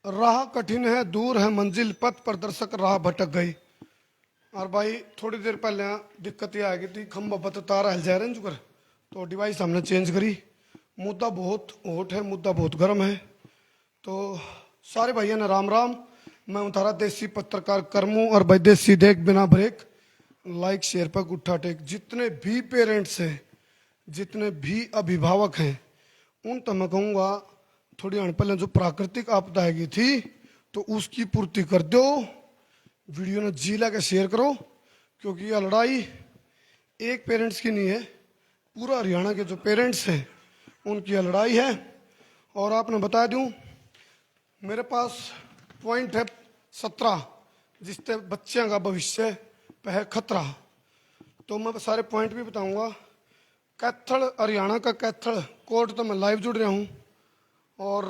राह कठिन है, दूर है मंजिल, पथ प्रदर्शक राह भटक गई। और भाई थोड़ी देर पहले दिक्कत ये आ गई थी, खंबा पर तार हिल जा रहे हैं जुकर, तो डिवाइस हमने चेंज करी। मुद्दा बहुत हॉट है, मुद्दा बहुत गर्म है। तो सारे भाइयों ने राम राम। मैं हूं थारा देसी पत्रकार करमू और भाई देसी देख बिना ब्रेक, लाइक शेयर पर गुट्ठा टेक। जितने भी पेरेंट्स हैं, जितने भी अभिभावक हैं, उन तो मैं कहूँगा थोड़ी अण पहले जो प्राकृतिक आपदा आएगी थी तो उसकी पूर्ति कर दो। वीडियो ने जी ला के शेयर करो, क्योंकि यह लड़ाई एक पेरेंट्स की नहीं है, पूरा हरियाणा के जो पेरेंट्स हैं उनकी यह लड़ाई है। और आपने बता दूं, मेरे पास पॉइंट है 17 जिससे बच्चों का भविष्य पे है खतरा। तो मैं सारे पॉइंट भी बताऊंगा। कैथल, हरियाणा का कैथल कोर्ट तो मैं लाइव जुड़ रहा हूं। और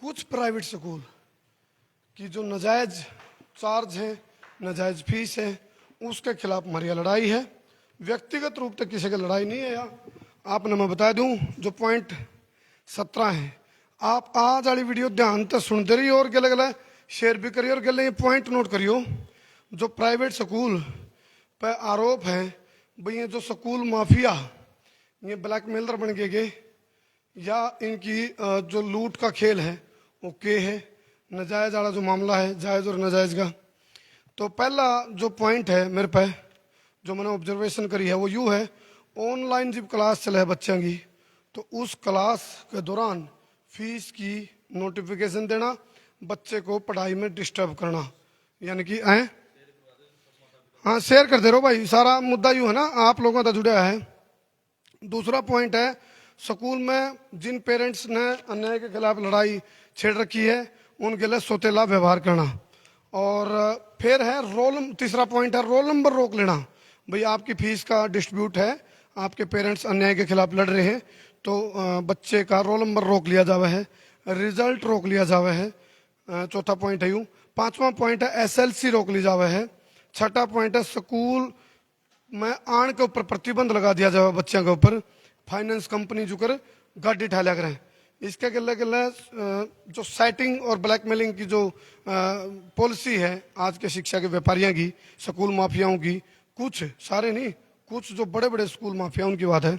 कुछ प्राइवेट स्कूल की जो नाजायज चार्ज है, नाजायज फीस है, उसके खिलाफ हमारी लड़ाई है। व्यक्तिगत रूप से किसी की लड़ाई नहीं है यहाँ। आपने मैं बता दूं जो पॉइंट 17 है, आप आज वाली वीडियो ध्यान से सुनते रहिए और गले गले शेयर भी करिए और गले ये पॉइंट नोट करियो। जो प्राइवेट स्कूल पे आरोप है भाई, ये जो स्कूल माफिया, ये ब्लैकमेलर बन गए या इनकी जो लूट का खेल है वो के है, नजायज वाला जो मामला है, जायज़ और नाजायज़ का। तो पहला जो पॉइंट है मेरे पे, जो मैंने ऑब्जर्वेशन करी है वो यूँ है, ऑनलाइन जब क्लास चले है बच्चों की, तो उस क्लास के दौरान फीस की नोटिफिकेशन देना, बच्चे को पढ़ाई में डिस्टर्ब करना, यानी कि हाँ शेयर कर दे रहो भाई, सारा मुद्दा यूँ है ना, आप लोगों का जुड़ा है। दूसरा पॉइंट है, स्कूल में जिन पेरेंट्स ने अन्याय के खिलाफ लड़ाई छेड़ रखी है उनके लिए सौतेला व्यवहार करना। और फिर है तीसरा पॉइंट है रोल नंबर रोक लेना। भाई आपकी फीस का डिस्ट्रीब्यूट है, आपके पेरेंट्स अन्याय के खिलाफ लड़ रहे हैं, तो बच्चे का रोल नंबर रोक लिया जावा है, रिजल्ट रोक लिया जावा है। चौथा पॉइंट है यूँ। पांचवा पॉइंट है एसएलसी रोक ली जावा है। छठा पॉइंट है स्कूल में आण के ऊपर प्रतिबंध लगा दिया जाए बच्चों के ऊपर, फाइनेंस कंपनी जो कर गाड़ी ठाल्या करें। इसके गले गले जो सेटिंग और ब्लैकमेलिंग की जो पॉलिसी है आज के शिक्षा के व्यापारियों की, स्कूल माफियाओं की, कुछ सारे नहीं, कुछ जो बड़े बड़े स्कूल माफिया उनकी बात है।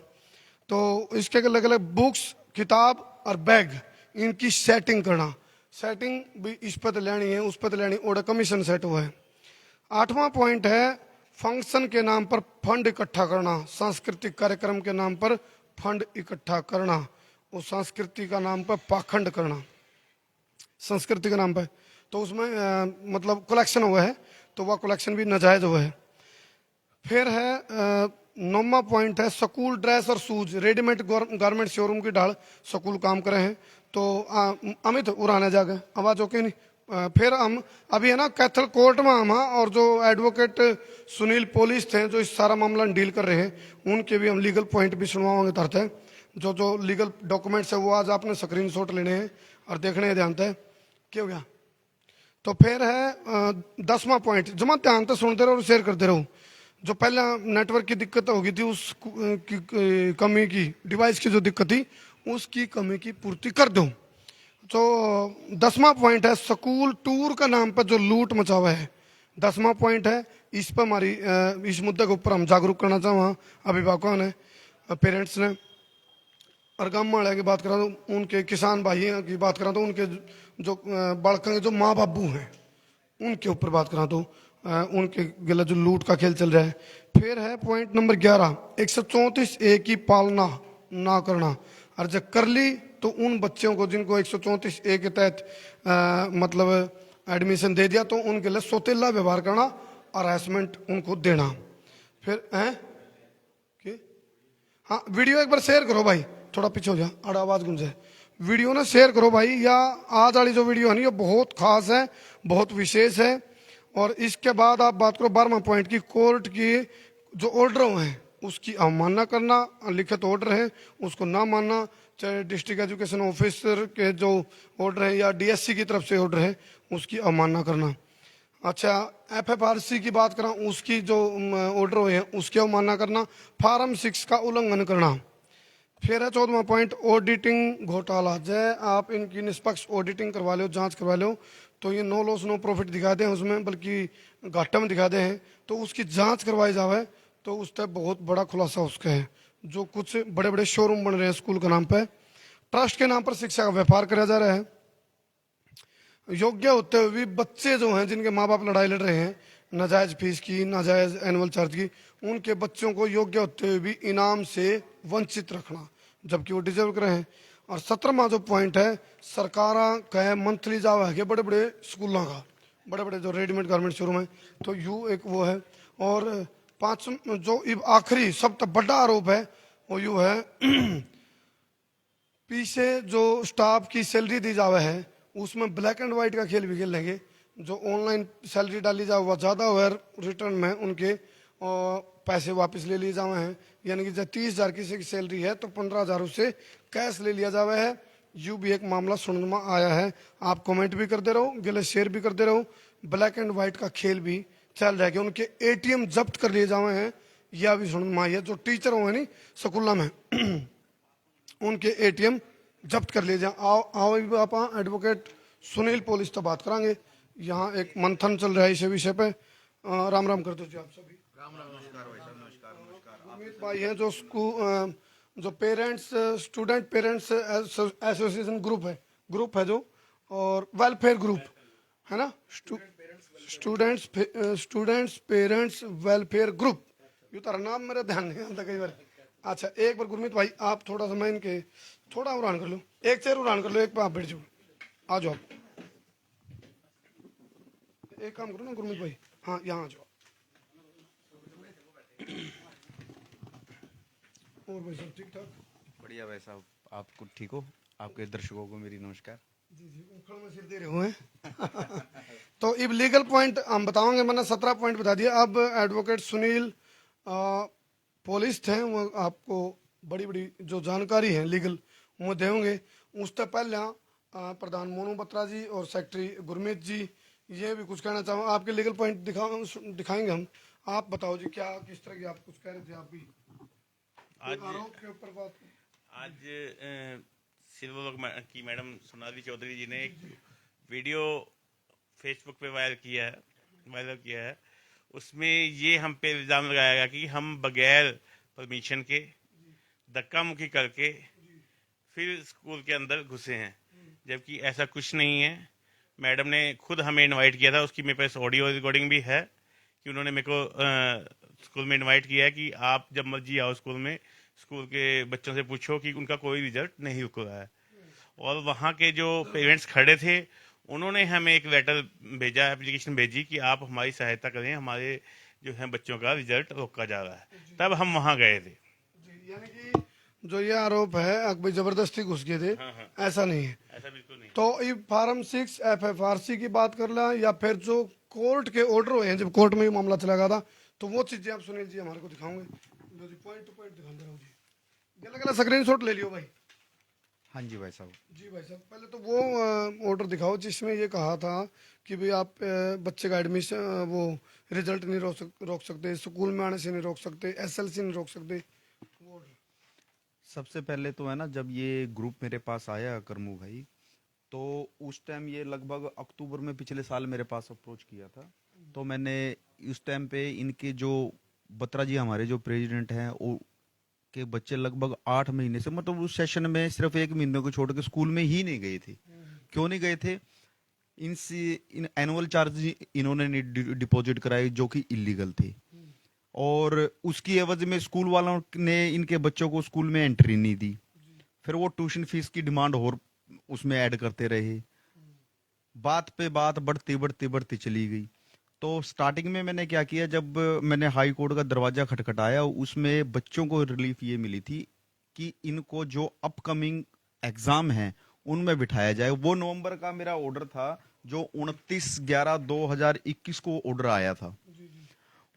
तो इसके गले गले बुक्स, किताब और बैग, इनकी सेटिंग करना, सेटिंग भी इस पर लेनी है, उस पर लेनी, और कमीशन सेट हुआ है। आठवां पॉइंट है फंक्शन के नाम पर फंड इकट्ठा करना, सांस्कृतिक कार्यक्रम के नाम पर फंड इकट्ठा करना, और संस्कृति का नाम पर पाखंड करना, संस्कृति के नाम पर। तो उसमें मतलब कलेक्शन हुआ है, तो वह कलेक्शन भी नाजायज हुआ है। फिर है नौवां पॉइंट है स्कूल ड्रेस और शूज, रेडीमेड गारमेंट शोरूम की ढाल स्कूल काम करे हैं। तो अमित उड़ाने जाके आवाज ओके नहीं। फिर हम अभी है ना कैथल कोर्ट में हम, और जो एडवोकेट सुनील पुलिस थे जो इस सारा मामला डील कर रहे हैं, उनके भी हम लीगल पॉइंट भी सुनवाओगे तरते हैं। जो जो लीगल डॉक्यूमेंट्स है वो आज आपने स्क्रीनशॉट लेने हैं और देखने हैं ध्यान से। क्या हो गया? तो फिर है 10वां पॉइंट, जमा ध्यान से सुनते रहो और शेयर करते रहो। जो पहला नेटवर्क की दिक्कत होगी थी, उस कमी की, डिवाइस की जो दिक्कत थी उसकी कमी की पूर्ति कर दो। तो 10वां पॉइंट है स्कूल टूर का नाम पर जो लूट मचा हुआ है, 10वां पॉइंट है। इस पर हमारी इस मुद्दे के ऊपर हम जागरूक करना चाहें अभिभावकों ने, पेरेंट्स ने। और गाँव वाले की बात करा तो उनके किसान भाई की बात करा तो उनके जो बालकों के जो माँ बाबू हैं उनके ऊपर बात करा तो उनके गले जो लूट का खेल चल रहा है। फिर है पॉइंट नंबर 11, 134A की पालना ना करना। और जब कर ली तो उन बच्चों को जिनको 134A के तहत मतलब एडमिशन दे दिया, तो उनके लिए सौतेला व्यवहार करना, हरासमेंट उनको देना। फिर है कि हाँ, वीडियो एक बार शेयर करो भाई, थोड़ा पीछे हो जा, अड़ा आवाज गुंजे। वीडियो ना शेयर करो भाई, या आज वाली जो वीडियो है ना ये बहुत खास है, बहुत विशेष है। और इसके बाद आप बात करो 12वां पॉइंट की, कोर्ट की जो ऑर्डर हैं उसकी अवमानना करना, लिखित ऑर्डर है उसको ना मानना, चाहे डिस्ट्रिक्ट एजुकेशन ऑफिसर के जो ऑर्डर है या डीएससी की तरफ से ऑर्डर है उसकी अवमानना करना। अच्छा, एफएफआरसी की बात करा, उसकी जो ऑर्डर हुए हैं उसकी अवमानना करना, फार्म 6 का उल्लंघन करना। फिर है 14वां पॉइंट, ऑडिटिंग घोटाला। जय आप इनकी निष्पक्ष ऑडिटिंग करवा लो, जांच करवा लो, तो ये नो लॉस नो प्रॉफिट दिखाते हैं उसमें, बल्कि घाटा में दिखाते हैं, तो उसकी जांच करवाई जावे तो उस तक बहुत बड़ा खुलासा उसका है। जो कुछ बड़े बड़े शोरूम बन रहे हैं स्कूल के नाम पे, ट्रस्ट के नाम पर शिक्षा का व्यापार करा जा रहा है। योग्य होते हुए भी बच्चे जो हैं, जिनके माँ बाप लड़ाई लड़ रहे हैं नाजायज फीस की, नाजायज एनुअल चार्ज की, उनके बच्चों को योग्य होते हुए भी इनाम से वंचित रखना, जबकि वो डिजर्व कर रहे हैं। और 17वां जो पॉइंट है, सरकार का मंथली जावा है बड़े बड़े स्कूलों का, बड़े बड़े जो रेडीमेड गारमेंट शोरूम है, तो यू एक वो है। और पांच जो आखिरी सब तक बड़ा आरोप है वो यू है पीछे जो स्टाफ की सैलरी दी जावे है उसमें ब्लैक एंड व्हाइट का खेल भी खेल लेंगे। जो ऑनलाइन सैलरी डाली जाए वह ज़्यादा हुआ, रिटर्न में उनके पैसे वापस ले लिए जावे हैं। यानी कि जब 30,000 किसी की सैलरी है तो 15,000 उससे कैश ले लिया जावे है। यू भी एक मामला सुनने में आया है। आप कमेंट भी करते रहो, गलत शेयर भी करते रहो। ब्लैक एंड व्हाइट का खेल भी चल रहा है कि उनके एटीएम जब्त कर लिए जावे हैं, यह भी सुनने में आई है। जो टीचर होंगे नहीं स्कूल में उनके एटीएम जब्त कर लिए जाए। आओ आओ आप एडवोकेट सुनील पुलिस तो बात करांगे। यहाँ एक मंथन चल रहा है इस विषय पे। राम राम कर दो जी आप सभी। राम राम, नमस्कार भाई साहब, नमस्कार नमस्कार। गुरमीत भाई हैं जो स्कूल जो parents student parents association group है जो, और वेलफेयर ग्रुप है ना, स्टूडेंट्स पेरेंट्स वेलफेयर ग्रुप। ये तारा नाम मेरा ध्यान नहीं आता कई बार। अच्छा एक बार गुरमीत भाई आप थोड़ा सा, मैं इनके थोड़ा उड़ान कर लो, एक चेयर उड़ान कर लो, एक पे आप बैठ जाओ, आ जाओ आप। एक काम करो ना गुरमीत भाई, हाँ यहाँ आ जाओ। और भाई सब ठीक ठाक? बढ़िया भाई साहब, आप कुछ ठीक हो? आपके दर्शकों को मेरी नमस्कार। जी जी, उखड़ में सिर दे रहे हुए हैं तो अब लीगल पॉइंट हम बताओगे, मैंने 17 पॉइंट बता दिया। अब एडवोकेट सुनील पुलिस थे, वो आपको बड़ी बड़ी जो जानकारी है लीगल वो देंगे। उससे पहले प्रधान मोनू बत्रा जी और सेक्रेटरी गुरमीत जी ये भी कुछ कहना चाहूँगा। आपके लीगल पॉइंट दिखाएंगे हम। आप बताओ जी, क्या किस तरह की आप कुछ कह रहे थे आप भी आज आरोप के ऊपर बात? आज सिल्वर की मैडम सोनाली चौधरी जी ने एक वीडियो फेसबुक पे वायरल किया है। उसमें ये हम पे इल्ज़ाम लगाया गया कि हम बगैर परमिशन के धक्का मुक्की करके फिर स्कूल के अंदर घुसे हैं, जबकि ऐसा कुछ नहीं है। मैडम ने खुद हमें इनवाइट किया था, उसकी मेरे पास ऑडियो रिकॉर्डिंग भी है कि उन्होंने मेरे को स्कूल में इनवाइट किया है कि आप जब मर्जी आओ स्कूल में, स्कूल के बच्चों से पूछो कि उनका कोई रिजल्ट नहीं रुक रहा है। और वहाँ के जो पेरेंट्स खड़े थे उन्होंने हमें एक लेटर भेजा, एप्लीकेशन भेजी कि आप हमारी सहायता करें, हमारे जो है बच्चों का रिजल्ट रोका जा रहा है। तब हम वहाँ गए थे। जी, यानी कि जो ये आरोप है अकबर जबरदस्ती घुस गए थे, हाँ हाँ, ऐसा नहीं है। ऐसा बिल्कुल नहीं। तो ये फार्म 6 FFRC की बात कर ला, या फिर जो कोर्ट के ऑर्डर हुए हैं, जब कोर्ट में ये मामला चला गया था, तो वो चीजें आप सुनील जी हमारे को दिखाओगे। जो जी पॉइंट टू पॉइंट दिखाते रहो जी। गला गला स्क्रीनशॉट ले लियो भाई। हाँ जी भाई साहब। जी भाई साहब, पहले तो वो ऑर्डर दिखाओ जिसमें ये कहा था कि भाई आप बच्चे का एडमिशन वो रिजल्ट नहीं रोक सकते, स्कूल में आने से नहीं रोक सकते, SLC नहीं रोक सकते। वो order। सबसे पहले तो है ना, जब ये ग्रुप मेरे पास आया करमू भाई, तो उस टाइम ये लगभग अक्टूबर में पिछले साल मेरे पास अप्रोच किया था। तो मैंने उस टाइम पे इनके जो बत्रा जी हमारे जो प्रेसिडेंट हैं वो के बच्चे लगभग 8 महीने से, मतलब उस सेशन में सिर्फ 1 महीने को छोड़ के स्कूल में ही नहीं गए थे। क्यों नहीं गए थे? इनसे इन एनुअल चार्ज इन्होंने नहीं डिपॉजिट कराए जो कि इलीगल थे, और उसकी एवज में स्कूल वालों ने इनके बच्चों को स्कूल में एंट्री नहीं दी। फिर वो ट्यूशन फीस की डिमांड और उसमें ऐड करते रहे। बात पे बात बढ़ती बढ़ती बढ़ती चली गई। तो स्टार्टिंग में मैंने क्या किया, जब मैंने हाई कोर्ट का दरवाजा खटखटाया, उसमें बच्चों को रिलीफ ये मिली थी कि इनको जो अपकमिंग एग्जाम है उनमें बिठाया जाए। वो नवंबर का मेरा ऑर्डर था, जो 29/11/2021 को ऑर्डर आया था।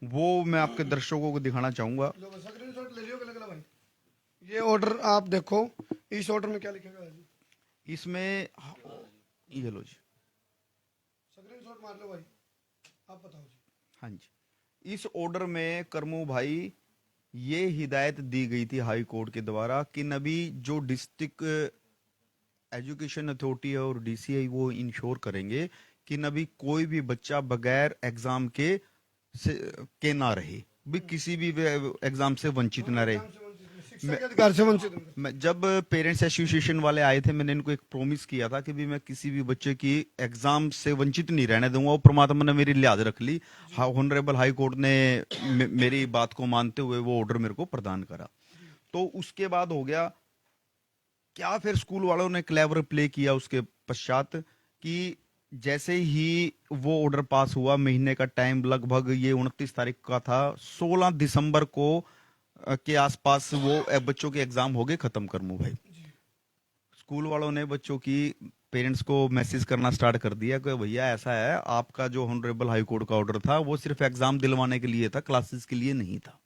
वो मैं आपके दर्शकों को दिखाना चाहूंगा। लो बस स्क्रीनशॉट ले लियो गला गला भाई। ये ऑर्डर आप देखो, इस ऑर्डर में क्या लिखेगा जी? इसमें ये लो जी। स्क्रीनशॉट मार लो भाई, आप बताओ जी। हाँ जी, इस ऑर्डर में करमू भाई ये हिदायत दी गई थी हाई कोर्ट के द्वारा कि नबी जो डिस्ट्रिक्ट एजुकेशन अथॉरिटी है और डीसीआई वो इंश्योर करेंगे कि नबी कोई भी बच्चा बगैर एग्जाम के ना रहे, भी किसी भी एग्जाम से वंचित ना रहे। शिक्षा के अधिकार से वंचित नहीं। मैं जब पेरेंट्स एसोसिएशन वाले आए थे, मैंने इनको एक प्रॉमिस किया था कि भी मैं किसी भी बच्चे की एग्जाम से वंचित नहीं रहने दूंगा, और परमात्मा ने मेरी लिहाज रख ली। ऑनरेबल हाई कोर्ट ने मेरी बात को मानते हुए वो ऑर्डर मेरे को प्रदान करा। तो उसके बाद हो गया क्या, फिर स्कूल वालों ने क्लेवर प्ले किया उसके पश्चात कि जैसे ही वो ऑर्डर पास हुआ, महीने का टाइम लगभग ये 29 तारीख का था, 16 दिसंबर को के आसपास वो बच्चों के एग्जाम हो गए खत्म। करमू भाई, स्कूल वालों ने बच्चों की पेरेंट्स को मैसेज करना स्टार्ट कर दिया कि भैया ऐसा है, आपका जो ऑनरेबल हाई कोर्ट का ऑर्डर था वो सिर्फ एग्जाम दिलवाने के लिए था, क्लासेस के लिए नहीं था।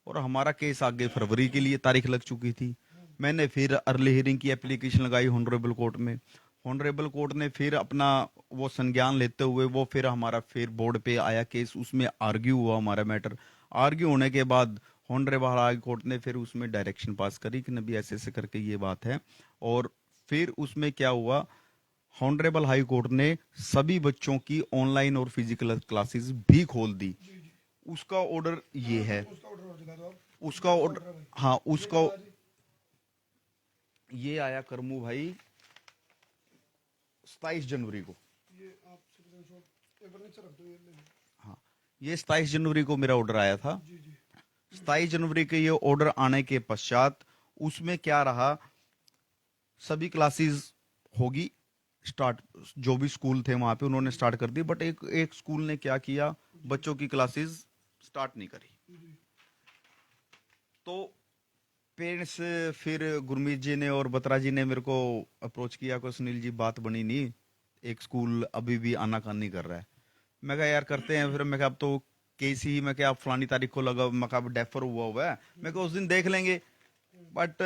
और हमारा केस आगे फरवरी के लिए तारीख लग चुकी थी। मैंने फिर अर्ली हियरिंग की एप्लीकेशन लगाई ऑनरेबल कोर्ट में। ऑनरेबल कोर्ट ने फिर अपना वो संज्ञान लेते हुए वो फिर हमारा फिर बोर्ड पे आया केस, उसमें आर्ग्यू हुआ हमारा मैटर। आर्ग्यू होने के बाद ऑनरेबल हाई कोर्ट ने फिर उसमें डायरेक्शन पास करी कि नबी ऐसे ऐसे करके ये बात है। और फिर उसमें क्या हुआ, ऑनरेबल हाई कोर्ट ने सभी बच्चों की ऑनलाइन और फिजिकल क्लासेस भी खोल दी। उसका ऑर्डर ये है, उसका ऑर्डर, हाँ उसका ये आया करमू भाई 27 जनवरी को। हाँ, ये 27 जनवरी को मेरा ऑर्डर आया था। 27 जनवरी के ये ऑर्डर आने के पश्चात उसमें क्या रहा, सभी क्लासेस होगी स्टार्ट, जो भी स्कूल थे वहां पे उन्होंने स्टार्ट कर दी। बट एक स्कूल ने क्या किया, बच्चों की क्लासेस स्टार्ट नहीं करी। तो पेरेंट्स फिर गुरमीत जी ने और बत्रा जी ने मेरे को अप्रोच किया कि सुनील जी बात बनी नहीं, एक स्कूल अभी भी आनाकानी कर रहा है। मैं कहा यार करते हैं। फिर मैं कहा अब तो केस ही, मैं कहा अब फलानी तारीख को लगा, मैं कहा डेफर हुआ है, मैं कहा उस दिन देख लेंगे। बट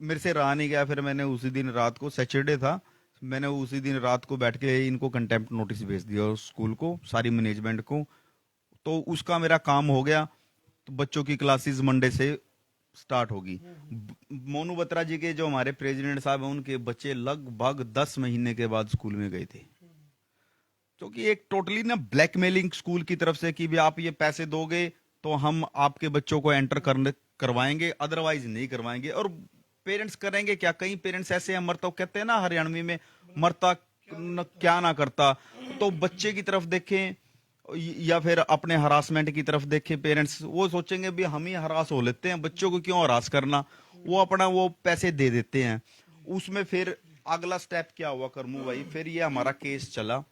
मेरे से रहा नहीं गया। फिर मैंने उसी दिन रात को, सैटरडे था, मैंने उसी दिन रात को बैठ के इनको कंटेम्प्ट नोटिस भेज दिया स्कूल को, सारी मैनेजमेंट को। तो उसका मेरा काम हो गया। तो बच्चों की क्लासेस मंडे से स्टार्ट होगी। मोनू बत्रा जी के जो हमारे प्रेसिडेंट साहब हैं, उनके बच्चे लगभग 10 महीने के बाद स्कूल में गए थे। क्योंकि एक टोटली ना ब्लैकमेलिंग स्कूल की तरफ से कि भी आप ये पैसे दोगे तो हम आपके बच्चों को एंटर करवाएंगे, अदरवाइज नहीं करवाएंगे। और पेरेंट्स करेंगे क्या, कई पेरेंट्स ऐसे हैं, मरता कहते हैं ना हरियाणवी में, मरता क्या ना करता। तो बच्चे की तरफ देखें या फिर अपने हरासमेंट की तरफ देखें पेरेंट्स, वो सोचेंगे भी हम ही हरास हो लेते हैं, बच्चों को क्यों हरास करना, वो अपना वो पैसे दे देते हैं। उसमें फिर अगला स्टेप क्या हुआ करमू भाई, फिर ये हमारा केस चला।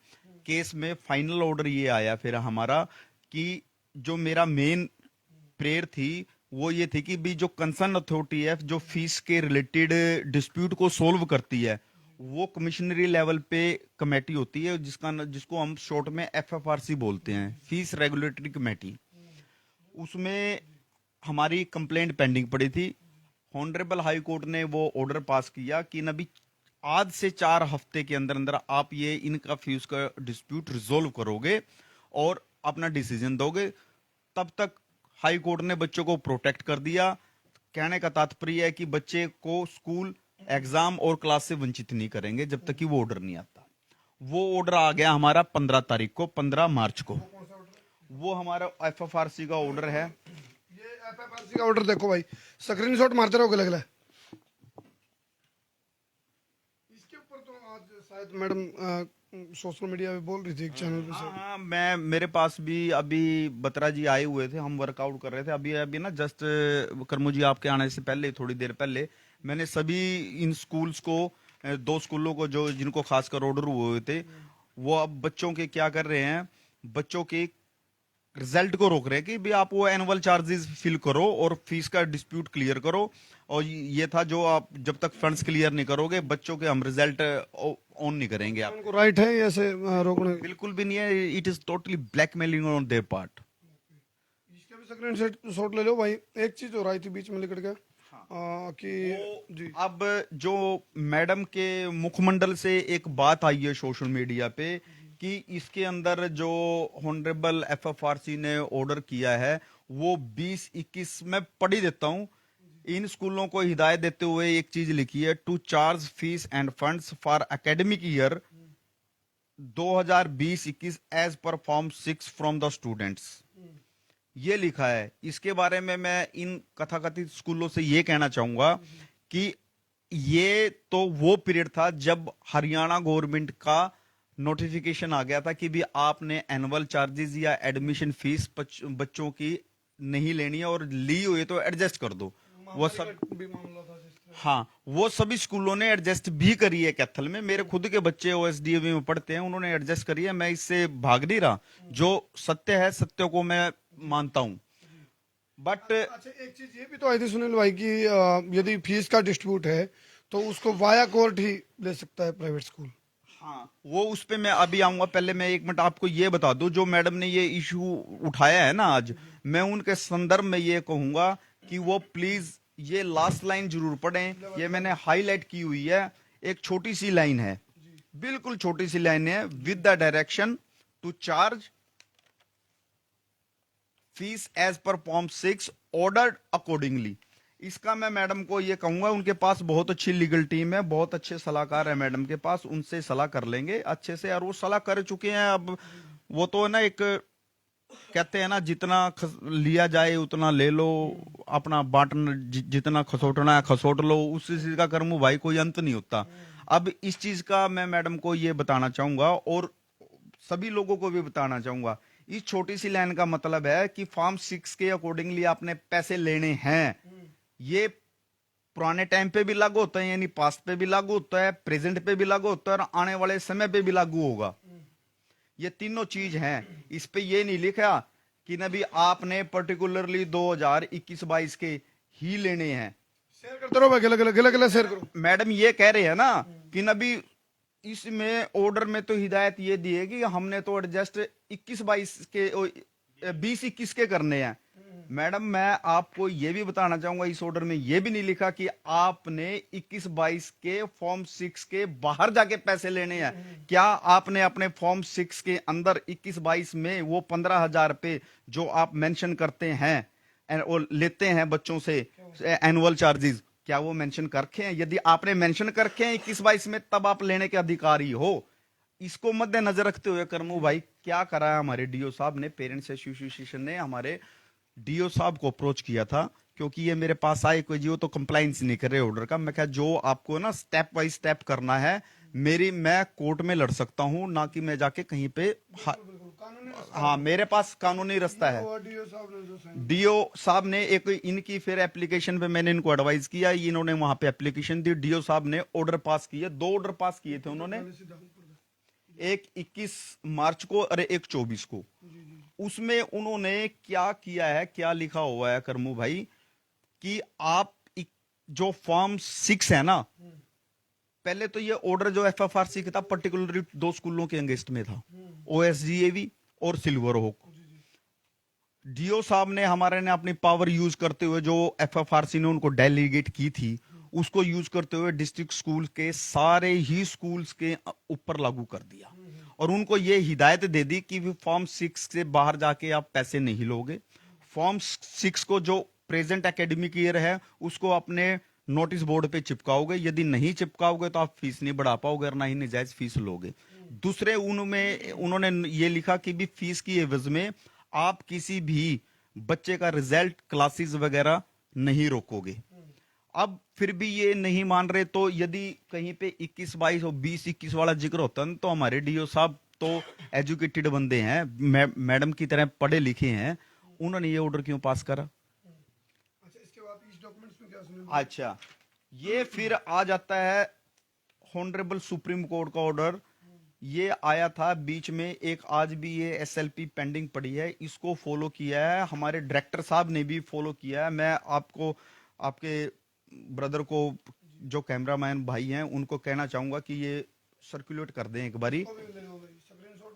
केस में फाइनल ऑर्डर ये आया फिर हमारा कि जो मेरा मेन प्रेयर थी वो ये थी कि भी जो कंसर्न अथॉरिटी है, जो फीस के रिलेटेड डिस्प्यूट को सोल्व करती है, वो कमिश्नरी लेवल पे कमेटी होती है जिसको हम शॉर्ट में एफएफआरसी बोलते हैं, फीस रेगुलेटरी कमेटी। उसमें हमारी कंप्लेंट पेंडिंग पड़ी थी। ऑनरेबल हाई कोर्ट ने वो ऑर्डर पास किया कि नबी आज से 4 हफ्ते के अंदर अंदर आप ये इनका फीस का डिस्प्यूट रिजोल्व करोगे और अपना डिसीजन दोगे। तब तक हाई कोर्ट ने बच्चों को प्रोटेक्ट कर दिया। कहने का तात्पर्य है कि बच्चे को स्कूल एग्जाम और क्लास से वंचित नहीं करेंगे जब तक कि वो ऑर्डर नहीं आता। वो ऑर्डर आ गया हमारा 15 तारीख को, 15 मार्च को। वो हमारा एफएफआरसी का ऑर्डर है। ये एफएफआरसी का ऑर्डर देखो भाई, स्क्रीनशॉट मारते रहोगे लगला है। इसके ऊपर तो आज शायद मैडम सोशल मीडिया पे बोल रही थी एक चैनल पे से। हाँ, मैं मेरे पास भी अभी बत्रा जी आए हुए थे, हम वर्कआउट कर रहे थे अभी अभी ना, जस्ट करमू जी आपके आने से पहले, थोड़ी देर पहले मैंने सभी इन स्कूल्स को, 2 स्कूलों को जो जिनको खासकर ऑर्डर हुए थे, वो अब बच्चों के क्या कर रहे हैं, बच्चों के रिजल्ट को रोक रहे हैं कि भी आप वो एनुअल चार्जेस फिल करो और फीस का डिस्प्यूट क्लियर करो। और ये था जो आप जब तक फंड्स क्लियर नहीं करोगे बच्चों के हम रिजल्ट ऑन नहीं करेंगे। आप उनको राइट है ऐसे रोकने? बिल्कुल भी नहीं है। It is totally blackmailing on their part. इसके भी स्क्रीनशॉट ले लो भाई। एक चीज हो रही थी बीच में लेकर के कि जी, अब जो मैडम के मुखमंडल से एक बात आई है सोशल मीडिया पे कि इसके अंदर जो ऑनरेबल एफएफआरसी ने ऑर्डर किया है वो 20-21 में पढ़ ही देता हूं। इन स्कूलों को हिदायत देते हुए एक चीज लिखी है, to charge fees and funds for academic year 2020-21 as per form 6 from the students, ये लिखा है। इसके बारे में मैं इन कथाकथित स्कूलों से ये कहना चाहूंगा कि ये तो वो पीरियड था जब हरियाणा गवर्नमेंट का नोटिफिकेशन आ गया था कि भी आपने एनुअल चार्जेस या एडमिशन फीस बच्चों की नहीं लेनी है, और ली हुई तो एडजस्ट कर दो। वो सब भी मामला था जिस तरह। हाँ, वो सभी स्कूलों ने एडजस्ट भी करी है कैथल में। मेरे खुद के बच्चे ओएसडीएवी में पढ़ते हैं, उन्होंने एडजस्ट करी है। मैं इससे भाग नहीं रहा, जो सत्य है सत्य को मैं मानता हूं। बट अच्छा, एक चीज ये भी तो आई थी सुनील भाई कि यदि फीस का डिस्ट्रीब्यूट है तो उसको वाया कोर्ट ही ले सकता है प्राइवेट स्कूल। हाँ, वो उस पे मैं अभी आऊंगा। पहले मैं एक मिनट आपको ये बता दूं, जो मैडम ने ये इशू उठाया है ना आज, मैं उनके संदर्भ में ये कहूंगा कि वो प्लीज ये लास्ट लाइन जरूर पढ़ें। ये मैंने हाईलाइट की हुई है, एक छोटी सी लाइन है, बिल्कुल छोटी सी लाइन है, with the direction to charge fees as per form 6 ordered accordingly. इसका मैं मैडम को ये कहूंगा, उनके पास बहुत अच्छी लीगल टीम है, बहुत अच्छे सलाहकार है मैडम के पास, उनसे सलाह कर लेंगे अच्छे से। और वो सलाह कर चुके हैं। अब वो तो है ना, एक कहते हैं ना, जितना लिया जाए उतना ले लो, अपना बांटना, जितना खसोटना है खसोट लो, उस चीज का कर्मू भाई कोई अंत नहीं होता। अब इस चीज का मैं मैडम को ये बताना चाहूंगा और सभी लोगों को भी बताना चाहूंगा। इस छोटी सी लाइन का मतलब है कि फॉर्म 6 के अकॉर्डिंगली आपने पैसे लेने हैं। ये पुराने टाइम पे भी लागू होता है, यानी पास्ट पे भी लागू होता है, प्रेजेंट पे भी लागू होता है, और आने वाले समय पे भी लागू होगा। ये तीनों चीज हैं। इस पे ये नहीं लिखा कि ना भी आपने पर्टिकुलरली 2021-22 के ही लेने हैं। शेयर करते रहो भाई, गिला गिला गिला गिला शेयर करो। मैडम ये कह रहे हैं ना कि ना भी इसमें ऑर्डर में तो हिदायत ये दी है कि हमने तो एडजस्ट 21-22 के 20-21 के करने हैं। मैडम मैं आपको ये भी बताना चाहूंगा, इस ऑर्डर में ये भी नहीं लिखा कि आपने 21-22 के फॉर्म 6 के बाहर जाके पैसे लेने हैं। क्या आपने अपने फॉर्म 6 के अंदर 21-22 में वो 15,000 रुपए जो आप मेंशन करते हैं और लेते हैं बच्चों से एनुअल चार्जेस, क्या वो मेंशन करके हैं? यदि आपने मेंशन करके हैं 21-22 में, तब आप लेने के अधिकारी हो। इसको मद्देनजर रखते हुए करमू भाई क्या करा है हमारे डीओ साहब ने, पेरेंट्स एसोसिएशन ने हमारे डीओ साहब को अप्रोच किया था, क्योंकि ये मेरे पास आए कोई जियो तो कंप्लाइंस नहीं कर रहे ऑर्डर का। मैं क्या, जो आपको ना स्टेप बाय स्टेप करना है, मैं कोर्ट में लड़ सकता हूं, ना कि मैं जाके कहीं पे हाँ, मेरे पास कानूनी रास्ता है। डीओ साहब ने एक इनकी फिर एप्लीकेशन पे मैंने इनको एडवाइस किया, इन्होंने वहां पे एप्लीकेशन दी, डीओ साहब ने ऑर्डर पास किए। 2 ऑर्डर पास किए थे उन्होंने, एक 21 मार्च को और एक 24 को। उसमें उन्होंने क्या किया है, क्या लिखा हुआ है करमू भाई, कि आप जो फॉर्म 6 है ना, पहले तो ये ऑर्डर जो एफएफआरसी का था पर्टिकुलरली 2 स्कूलों के अगेंस्ट में था, ओएसडीएवी और सिल्वर होक। डीओ साहब ने हमारे ने अपनी पावर यूज करते हुए, जो एफएफआरसी ने उनको डेलीगेट की थी, उसको यूज करते हुए डिस्ट्रिक्ट स्कूल के सारे ही स्कूल्स के ऊपर लागू कर दिया, और उनको ये हिदायत दे दी कि फॉर्म 6 से बाहर जाके आप पैसे नहीं लोगे। फॉर्म 6 को जो प्रेजेंट एकेडमिक ईयर है उसको अपने नोटिस बोर्ड पे चिपकाओगे, यदि नहीं चिपकाओगे तो आप फीस नहीं बढ़ा पाओगे और ना ही नजायज फीस लोगे। दूसरे उनमें उन्होंने ये लिखा कि भी फीस की एवज में आप किसी भी बच्चे का रिजल्ट, क्लासेस वगैरह नहीं रोकोगे। अब फिर भी ये नहीं मान रहे, तो यदि कहीं पे 21-22 और 20-21 वाला जिक्र होता है तो हमारे डीओ साहब तो एजुकेटेड बंदे हैं, मैडम की तरह पढ़े लिखे हैं, उन्होंने ये ऑर्डर क्यों पास करा? अच्छा, इसके बाद इस डॉक्यूमेंट्स में क्या सुनिए? अच्छा, ये फिर आ जाता है हॉनरेबल सुप्रीम कोर्ट का ऑर्डर। ये आया था बीच में एक, आज भी ये एसएलपी पेंडिंग पड़ी है, इसको फॉलो किया है हमारे डायरेक्टर साहब ने भी फॉलो किया है। मैं आपको, आपके ब्रदर को, जो कैमरामैन भाई हैं, उनको कहना चाहूंगा कि ये सर्कुलेट कर दें एक बारी।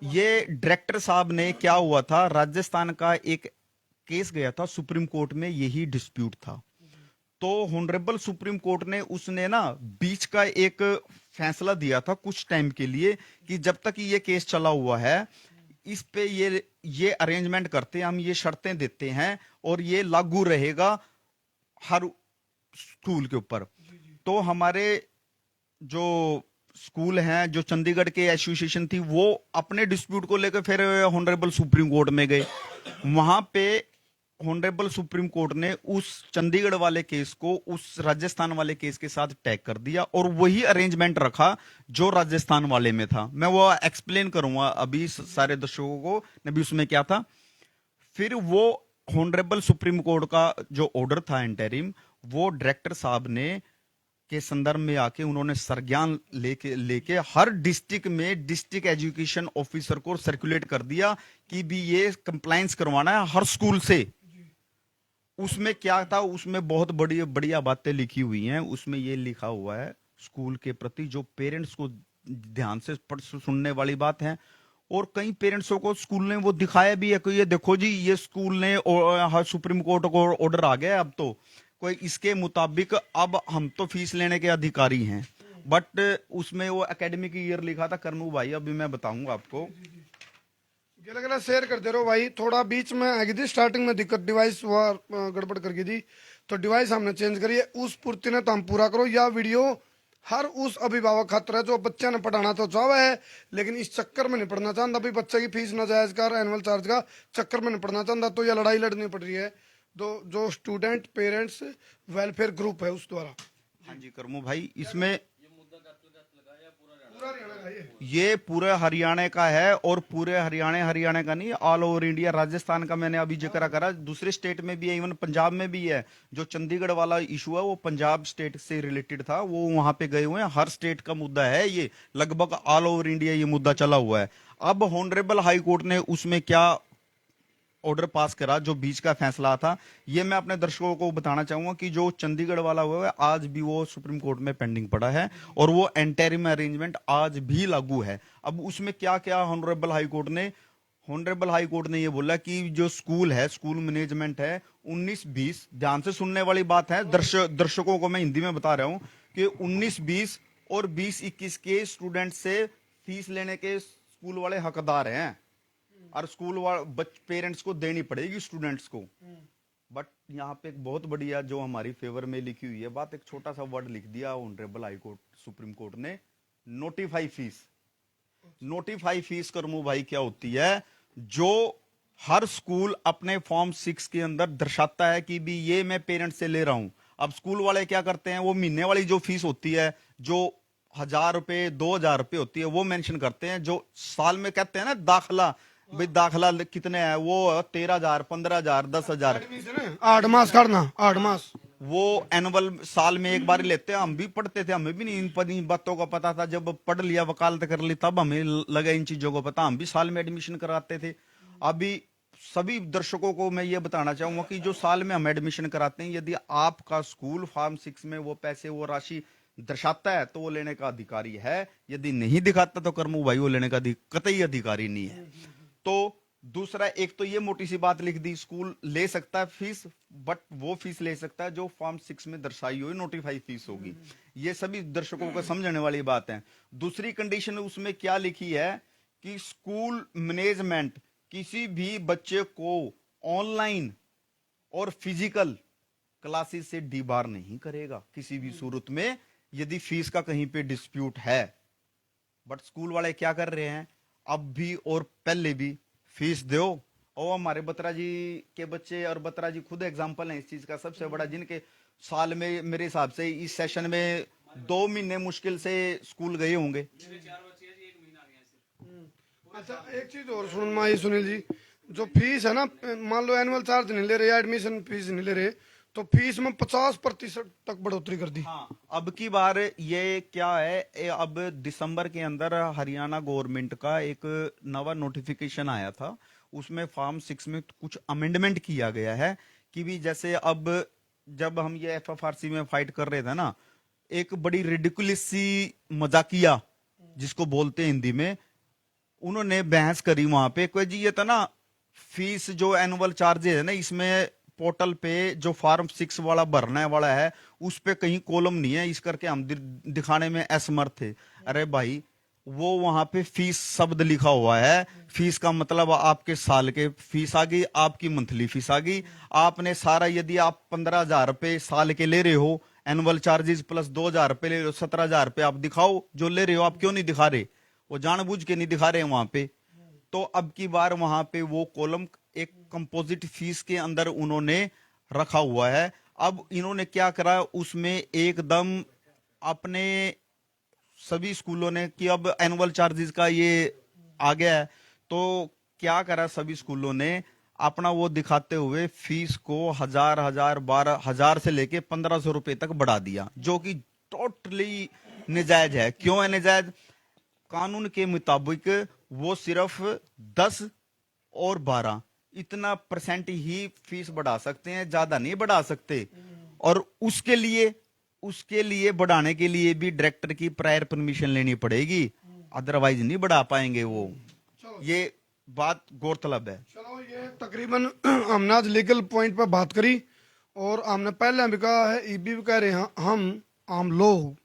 ये डायरेक्टर साहब ने, क्या हुआ था, राजस्थान का एक केस गया था सुप्रीम कोर्ट में, यही डिस्प्यूट था। तो ऑनरेबल सुप्रीम कोर्ट ने, उसने ना बीच का एक फैसला दिया था कुछ टाइम के लिए कि जब तक ये केस चला हुआ है, इस पे ये अरेंजमेंट करते हैं, हम ये शर्तें देते हैं और ये लागू रहेगा हर स्कूल के ऊपर। तो हमारे जो स्कूल हैं, जो चंडीगढ़ के एसोसिएशन थी, वो अपने डिस्प्यूट को लेकर फिर ऑनरेबल सुप्रीम कोर्ट में गए। वहां पे ऑनरेबल सुप्रीम कोर्ट ने उस चंडीगढ़ वाले केस को उस राजस्थान वाले केस के साथ टैग कर दिया और वही अरेंजमेंट रखा जो राजस्थान वाले में था। मैं वो एक्सप्लेन करूंगा अभी सारे दर्शकों को नबी उसमें क्या था। फिर वो ऑनरेबल सुप्रीम कोर्ट का जो ऑर्डर था इंटरिम, वो डायरेक्टर साहब ने के संदर्भ में आके उन्होंने संज्ञान लेके हर डिस्ट्रिक्ट में डिस्ट्रिक्ट एजुकेशन ऑफिसर को सर्कुलेट कर दिया कि भी ये कंप्लायंस करवाना है हर स्कूल से। उसमें क्या था, उसमें बहुत बड़ी बढ़िया बातें लिखी हुई हैं। उसमें ये लिखा हुआ है स्कूल के प्रति जो पेरेंट्स को ध्यान से सुनने वाली बात है। और कई पेरेंट्सों को स्कूल ने वो दिखाया भी है कि ये देखो जी, ये स्कूल ने सुप्रीम कोर्ट को ऑर्डर आ गया, अब तो कोई इसके मुताबिक अब हम तो फीस लेने के अधिकारी हैं। बट उसमें वो एकेडमिक ईयर लिखा था करनू भाई, अभी मैं बताऊंगा आपको। गला गला शेयर करते रहो भाई। थोड़ा बीच में आ गई थी, स्टार्टिंग में दिक्कत, डिवाइस हुआ गड़बड़ कर गई थी, तो डिवाइस हमने चेंज करी है। उस पूर्ति ने तो हम पूरा करो। या वीडियो हर उस अभिभावक खातर है जो बच्चे ने पढ़ाना तो चाहता है लेकिन इस चक्कर में नहीं पढ़ना चाहता, अभी बच्चे की फीस नाजायज का एनुअल चार्ज का चक्कर में नहीं पढ़ना चाहता, तो यह लड़ाई लड़नी पड़ रही है जो स्टूडेंट पेरेंट्स वेलफेयर ग्रुप है उस द्वारा। हाँ जी करमू भाई, इसमें पूरा हरियाणा का ये पूरे हरियाणा का है और पूरे हरियाणा का नहीं, ऑल ओवर इंडिया। राजस्थान का मैंने अभी जिक्र करा, दूसरे स्टेट में भी है, इवन पंजाब में भी है। जो चंडीगढ़ वाला इशू है वो पंजाब स्टेट से रिलेटेड था, वो वहां पे गए हुए हैं। हर स्टेट का मुद्दा है ये, लगभग ऑल ओवर इंडिया ये मुद्दा चला हुआ है। अब ऑनरेबल हाई कोर्ट ने उसमें क्या ऑर्डर पास करा, जो बीच का फैसला था, ये मैं अपने दर्शकों को बताना चाहूंगा कि जो चंडीगढ़ वाला हुआ है आज भी वो सुप्रीम कोर्ट में पेंडिंग पड़ा है और वो इंटरिम अरेंजमेंट आज भी लागू है। अब उसमें क्या क्या ऑनरेबल हाई कोर्ट ने ये बोला कि जो स्कूल है, स्कूल मैनेजमेंट है, 19-20, ध्यान से सुनने वाली बात है, दर्शकों को मैं हिंदी में बता रहा हूं कि 19-20 और 20-21 के स्टूडेंट से फीस लेने के स्कूल वाले हकदार हैं और स्कूल पेरेंट्स को देनी पड़ेगी स्टूडेंट्स को। बट यहाँ पे एक बहुत बढ़िया जो हमारी फेवर में लिखी हुई है बात, एक छोटा सा वर्ड लिख दिया honourable high court supreme court ने, नोटिफाई फीस। नोटिफाई फीस करमू भाई क्या होती है, जो हर स्कूल अपने फॉर्म 6 के अंदर दर्शाता है कि भी ये मैं पेरेंट्स से ले रहा हूं। अब स्कूल वाले क्या करते हैं, वो महीने वाली जो फीस होती है, जो 1000 रुपए 2000 रुपए होती है, वो मेंशन करते हैं। जो साल में कहते हैं ना दाखला, भाई दाखला कितने है, वो 13,000 15,000 10,000, 8 मास करना, 8 मास वो एनुअल साल में एक बार ही लेते हैं। हम भी पढ़ते थे, हमें भी नहीं इन बातों का पता था, जब पढ़ लिया वकालत कर ली तब हमें लगा इन चीजों को पता, हम भी साल में एडमिशन कराते थे। अभी सभी दर्शकों को मैं ये बताना चाहूंगा कि जो साल में हम एडमिशन कराते हैं, यदि आपका स्कूल फॉर्म 6 में वो पैसे वो राशि दर्शाता है तो वो लेने का अधिकारी है, यदि नहीं दिखाता तो करमू भाई वो लेने का कतई अधिकारी नहीं है। तो दूसरा, एक तो ये मोटी सी बात लिख दी, स्कूल ले सकता है फीस, बट वो फीस ले सकता है जो फॉर्म 6 में दर्शाई हुई नोटिफाई फीस होगी। ये सभी दर्शकों को समझने वाली बात है। दूसरी कंडीशन उसमें क्या लिखी है कि स्कूल मैनेजमेंट किसी भी बच्चे को ऑनलाइन और फिजिकल क्लासेस से डीबार नहीं करेगा किसी भी सूरत में, यदि फीस का कहीं पे डिस्प्यूट है। बट स्कूल वाले क्या कर रहे हैं, अब भी और पहले भी फीस दो। और हमारे बत्रा जी के बच्चे, और बत्रा जी खुद एग्जांपल हैं इस चीज का सबसे बड़ा, जिनके साल में मेरे हिसाब से इस सेशन में 2 महीने मुश्किल से स्कूल गए होंगे। अच्छा एक चीज और सुन माई सुनील जी, जो फीस है ना, मान लो एनुअल चार्ज नहीं ले रहे या एडमिशन फीस नहीं ले रहे, तो फीस में 50% तक बढ़ोतरी कर दी। हाँ, अब की बार ये क्या है, अब दिसंबर के अंदर हरियाणा गवर्नमेंट का एक नवा नोटिफिकेशन आया था, उसमें फॉर्म 6 में कुछ अमेंडमेंट किया गया है कि भी जैसे अब जब हम ये FFRC में फाइट कर रहे थे ना, एक बड़ी रिडिकुलस सी मजाकिया जिसको बोलते हैं हिंदी में, उन्होंने बहस करी वहां पे कोई जी, ये था ना फीस जो एनुअल चार्जेस है ना, इसमें पोर्टल पे जो फॉर्म 6 वाला भरने वाला है उस पे कहीं कॉलम नहीं है, इस करके हम दिखाने में असमर्थ थे। अरे भाई, वो वहां पे फीस शब्द लिखा हुआ है। फीस का मतलब आपके साल के फीस आ गई, आपकी मंथली फीस आ गई। आपने सारा, यदि आप 15,000 रुपए साल के ले रहे हो, एनुअल चार्जेस प्लस 2,000 रुपए ले रहे हो, 17,000 रुपए आप दिखाओ जो ले रहे हो। आप क्यों नहीं दिखा रहे? वो जानबूझ के नहीं दिखा रहे हैं वहां पे। तो अब की बार वहां पे वो कॉलम एक कंपोजिट फीस के अंदर उन्होंने रखा हुआ है। अब इन्होंने क्या करा, उसमें एकदम अपने सभी स्कूलों ने कि अब एनुअल चार्जेस का ये आ गया है, तो क्या करा सभी स्कूलों ने, अपना वो दिखाते हुए फीस को 1,000, 12,000 से लेके 1,500 रुपए तक बढ़ा दिया, जो कि टोटली निजायज है। क्यों है निजायज? कानून के मुताबिक वो सिर्फ 10 और 12 इतना % ही फीस बढ़ा सकते हैं, ज्यादा नहीं बढ़ा सकते। और उसके लिए बढ़ाने के लिए भी डायरेक्टर की प्रायर परमिशन लेनी पड़ेगी, अदरवाइज नहीं बढ़ा पाएंगे वो। ये बात गौरतलब है। चलो, ये तकरीबन हमने आज लीगल पॉइंट पर बात करी, और हमने पहले भी कहा है, ईबी भी कह रहे हैं, हम आम लोग,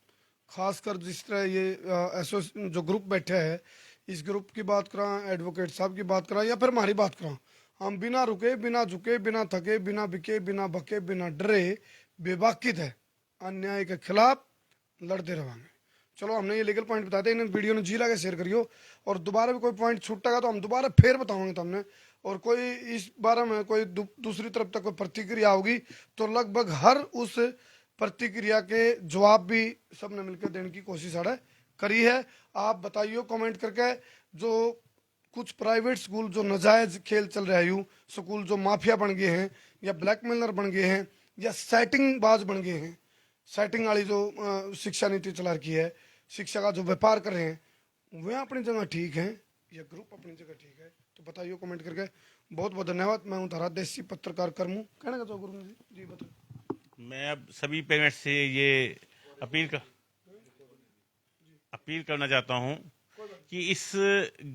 खासकर जिस तरह ये जो ग्रुप बैठे है, इस ग्रुप की बात करा, एडवोकेट साहब की बात करा, या फिर हमारी बात करा, हम बिना रुके, बिना झुके, बिना थके, बिना बिके, बिना बके, बिना डरे, बेबाकित है, अन्याय के खिलाफ लड़ते रहेंगे। चलो, हमने ये लीगल पॉइंट बताते हैं, वीडियो ने जी लगा शेयर करियो, और दोबारा भी कोई पॉइंट छूटेगा तो हम दोबारा फिर बताओगे तुमने। और कोई इस बारे में कोई दूसरी तरफ तक कोई प्रतिक्रिया होगी तो लगभग हर उस प्रतिक्रिया के जवाब भी सबने मिलकर देने की कोशिश है करी है। आप बताइए कमेंट करके, जो कुछ प्राइवेट स्कूल जो नाजायज खेल चल रहा है, स्कूल जो माफिया बन गए हैं, या ब्लैकमेलर बन गए हैं, या सेटिंग बाज बन गए हैं, सेटिंग वाली जो शिक्षा नीति चला रखी है, शिक्षा का जो व्यापार कर रहे हैं, वे अपनी जगह ठीक है, या ग्रुप अपनी जगह ठीक है? तो बताइए कमेंट करके। बहुत बहुत धन्यवाद। मैं हूँ तारा देसी पत्रकार कर्मू। कहना का तो गुरु जी बताओ। मैं अब सभी पेरेंट्स से ये अपील करना चाहता हूँ कि इस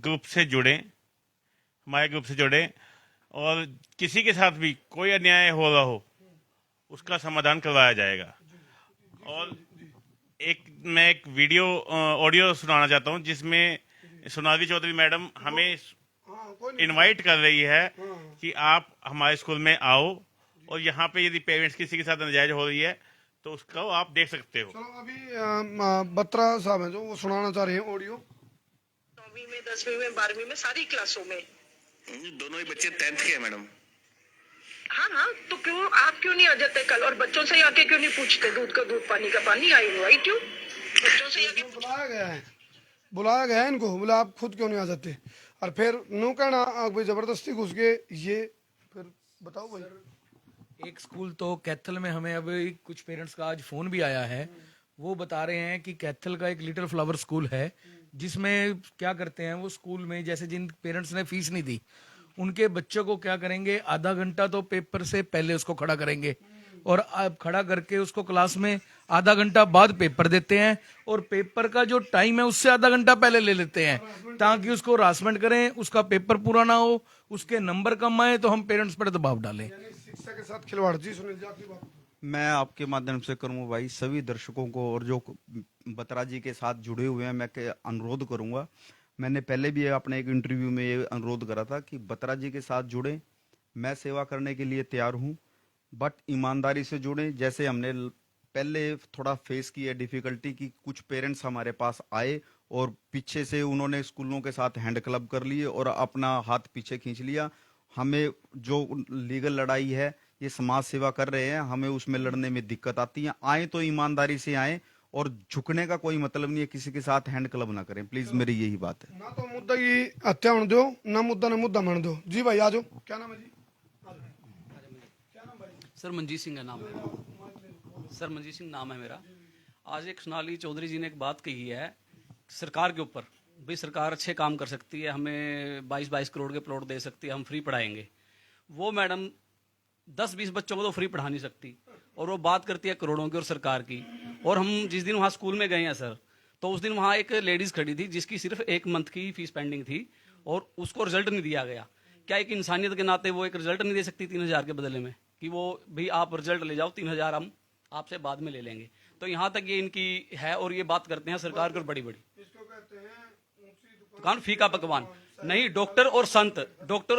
ग्रुप से जुड़ें, हमारे ग्रुप से जुड़ें, और किसी के साथ भी कोई अन्याय हो रहा हो उसका समाधान करवाया जाएगा। और मैं एक वीडियो ऑडियो सुनाना चाहता हूँ, जिसमें सोनाली चौधरी मैडम हमें इनवाइट कर रही है कि आप हमारे स्कूल में आओ, और यहाँ पे यदि पेरेंट्स किसी के साथ नाजायज हो रही है तो उसको आप देख सकते हो। चलो, अभी बत्रा साहब हैं जो वो सुनाना चाह रहे हैं ऑडियो। 9वीं में, 10वीं में, 12वीं में, सारी क्लासों में दोनों ही बच्चे 10th के हैं मैडम। हाँ, तो क्यों आप क्यों नहीं आ जाते कल, और बच्चों से आके क्यों नहीं पूछते? दूध का दूध, पानी का पानी, आई इनवाइट यू। बच्चों से आके बुलाया गया है इनको, बोले आप खुद क्यों नहीं आ जाते? और फिर नो कहना भाई जबरदस्ती घुस गए, ये फिर बताओ भाई। एक स्कूल तो कैथल में, हमें अभी कुछ पेरेंट्स का आज फोन भी आया है, वो बता रहे हैं कि कैथल का एक लिटिल फ्लावर स्कूल है, जिसमें क्या करते हैं वो स्कूल में, जैसे जिन पेरेंट्स ने फीस नहीं दी उनके बच्चों को क्या करेंगे, आधा घंटा तो पेपर से पहले उसको खड़ा करेंगे, और खड़ा करके उसको क्लास में आधा घंटा बाद पेपर देते हैं, और पेपर का जो टाइम है उससे आधा घंटा पहले ले लेते हैं, ताकि उसको हरासमेंट करें, उसका पेपर पूरा ना हो, उसके नंबर कम आए तो हम पेरेंट्स पर दबाव डालें। शिक्षा के साथ खिलवाड़। जी सुनील जी, आपकी बात। मैं आपके माध्यम से करूँ भाई, सभी दर्शकों को और जो बत्रा जी के साथ जुड़े हुए हैं, मैं अनुरोध करूंगा। मैंने पहले भी अपने एक इंटरव्यू में ये अनुरोध करा था कि बत्रा जी के साथ जुड़े, मैं सेवा करने के लिए तैयार हूँ, बट ईमानदारी से जुड़े। जैसे हमने पहले थोड़ा फेस की है डिफिकल्टी की, कुछ पेरेंट्स हमारे पास आए और पीछे से उन्होंने स्कूलों के साथ हैंड क्लब कर लिए और अपना हाथ पीछे खींच लिया। हमें जो लीगल लड़ाई है, ये समाज सेवा कर रहे हैं, हमें उसमें लड़ने में दिक्कत आती है। आए तो ईमानदारी से आए, और झुकने का कोई मतलब नहीं है, किसी के साथ हैंड क्लब ना करें प्लीज, मेरी यही बात है। ना तो मुद्दा की हत्या होने दो, ना मुद्दा ने मुद्दा मान दो। जी भाई आ जाओ। क्या नाम है जी? सर मनजीत सिंह का नाम है। सर मनजीत सिंह नाम है मेरा। आज एक सोनाली चौधरी जी ने एक बात कही है सरकार के ऊपर, भाई सरकार अच्छे काम कर सकती है, हमें 22-22 करोड़ के प्लॉट दे सकती है, हम फ्री पढ़ाएंगे। वो मैडम 10-20 बच्चों को तो फ्री पढ़ा नहीं सकती, और वो बात करती है करोड़ों की और सरकार की। और हम जिस दिन वहाँ स्कूल में गए हैं सर, तो उस दिन वहाँ एक लेडीज खड़ी थी जिसकी सिर्फ 1 मंथ की फीस पेंडिंग थी, और उसको रिजल्ट नहीं दिया गया। क्या एक इंसानियत के नाते वो एक रिजल्ट नहीं दे सकती 3,000 के बदले में, कि वो भाई आप रिजल्ट ले जाओ, 3,000 हम आपसे बाद में ले लेंगे? तो यहाँ तक ये इनकी है, और ये बात करते हैं सरकार की बड़ी बड़ी। इसको कहते हैं दुकान फीका पकवान नहीं, डॉक्टर और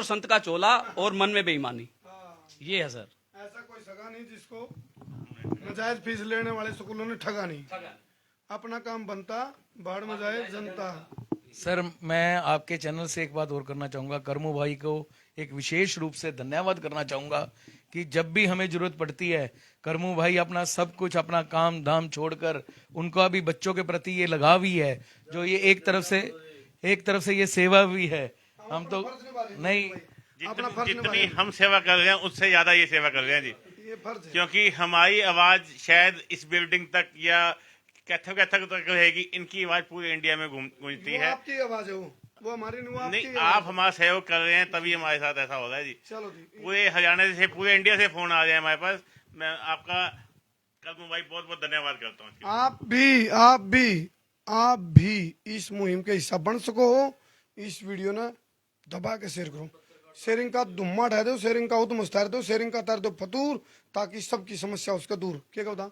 संत का चोला और मन में बेईमानी, ये है सर। ऐसा कोई सगा नहीं जिसको नजायज फीस लेने वाले स्कूलों ने ठगा नहीं। अपना काम बनता, बाढ़ में जाए जनता। सर मैं आपके चैनल से एक बात और करना चाहूंगा, करमू भाई को एक विशेष रूप से धन्यवाद करना चाहूंगा कि जब भी हमें जरूरत पड़ती है करमू भाई अपना सब कुछ, अपना काम धाम छोड़कर, उनका भी बच्चों के प्रति ये लगाव ही है, जो ये एक तरफ से ये सेवा भी है। हम तो नहीं, जितनी हम सेवा कर रहे हैं उससे ज्यादा ये सेवा कर रहे हैं जी, ये फर्ज है। क्योंकि हमारी आवाज शायद इस बिल्डिंग तक या कैथल कैथल तक रहेगी, इनकी आवाज पूरे इंडिया में गूंजती वो है। आपकी आवाज है, वो हमारी नहीं, वो आपकी नहीं, आवाज आप हमारा सहयोग कर रहे हैं तभी हमारे साथ ऐसा हो रहा है जी। चलो जी। पूरे हरियाणा से, पूरे इंडिया से फोन आ रहे हैं हमारे पास। मैं आपका करमू भाई बहुत बहुत धन्यवाद करता हूँ। आप भी इस मुहिम के हिस्सा बन सको। इस वीडियो ने दबा के शेयर करो, शेयरिंग का धुम्मा ढा दो, शेयरिंग का उतम उतार दो, शेयरिंग का तार दो फतूर, ताकि सबकी समस्या उसका दूर। क्या कहता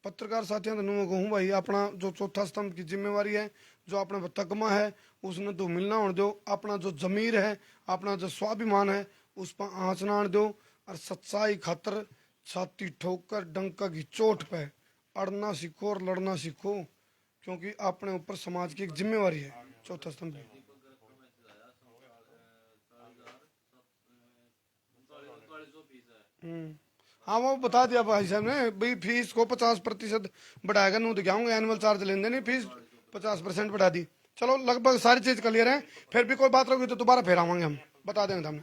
पत्रकार साथियों ने कहूँ भाई, अपना जो चौथा स्तंभ की जिम्मेवारी है, जो अपने तकमा है, उसने तो मिलना होने दो। अपना जो जमीर है, अपना जो स्वाभिमान है, उस पर आँच ना आने दो। और सच्चाई खातर छाती ठोक कर डंका की चोट पे अड़ना सीखो और लड़ना सीखो, क्योंकि अपने ऊपर समाज की एक जिम्मेवारी है। चौथा स्तंभ हाँ, वो बता दिया भाई साहब ने भाई, फीस को 50% बढ़ाएगा। नू दिखाऊंगा एनुअल चार्ज लेने, नहीं फीस 50% बढ़ा दी। चलो लगभग सारी चीज क्लियर है। फिर भी कोई बात रहोगी तो दोबारा फिर आवांगे, हम बता देंगे हमने।